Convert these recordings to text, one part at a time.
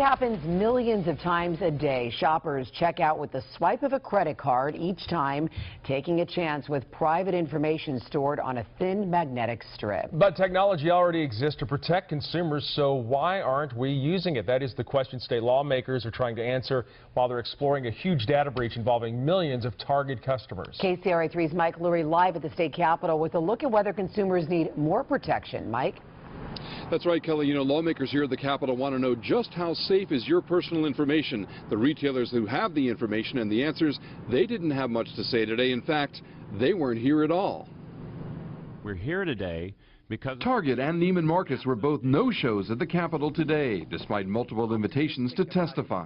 happens millions of times a day. Shoppers check out with the swipe of a credit card each time, taking a chance with private information stored on a thin magnetic strip. But technology already exists to protect consumers, so why aren't we using it? That is the question state lawmakers are trying to answer while they're exploring a huge data breach involving millions of Target customers. KCRA 3's Mike Lurie live at the state capitol with a look at whether consumers need more protection. Mike? That's right, Kelly. You know, lawmakers here at the Capitol want to know just how safe is your personal information. The retailers who have the information and the answers, they didn't have much to say today. In fact, they weren't here at all. We're here today because Target and Neiman Marcus were both no-shows at the Capitol today, despite multiple invitations to testify.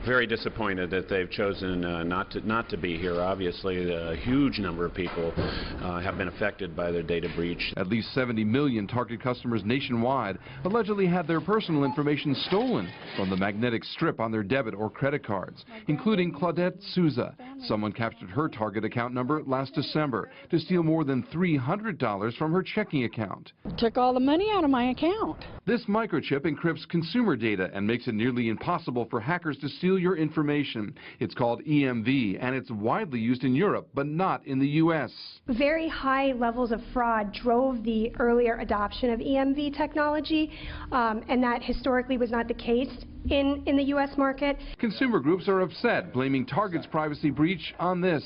very disappointed that they've chosen not to be here. Obviously, a huge number of people have been affected by their data breach. At least 70 million Target customers nationwide allegedly had their personal information stolen from the magnetic strip on their debit or credit cards, including Claudette Souza. Someone captured her Target account number last December to steal more than $300 from her checking account. Took all the money out of my account. This microchip encrypts consumer data and makes it nearly impossible for hackers to steal your information. It's called EMV, and it's widely used in Europe, but not in the U.S. Very high levels of fraud drove the earlier adoption of EMV technology, and that historically was not the case in the U.S. market. Consumer groups are upset, blaming Target's privacy breach on this.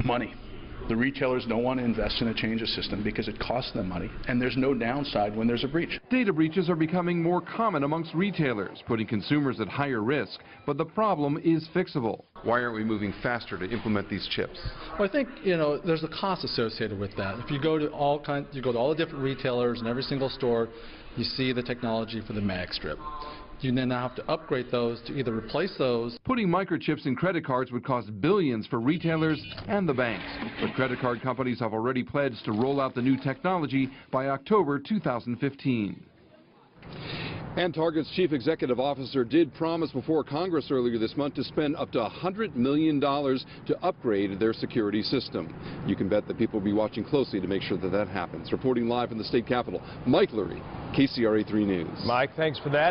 Money. The retailers don't want to invest in a change of system because it costs them money, and there's no downside when there's a breach. Data breaches are becoming more common amongst retailers, putting consumers at higher risk, but the problem is fixable. Why aren't we moving faster to implement these chips? Well, I think, there's a cost associated with that. If you go to all the different retailers in every single store, you see the technology for the mag strip. You then have to upgrade those to either replace those. Putting microchips in credit cards would cost billions for retailers and the banks. But credit card companies have already pledged to roll out the new technology by October 2015. And Target's chief executive officer did promise before Congress earlier this month to spend up to $100 million to upgrade their security system. You can bet that people will be watching closely to make sure that that happens. Reporting live from the state capitol, Mike Lurie, KCRA 3 News. Mike, thanks for that.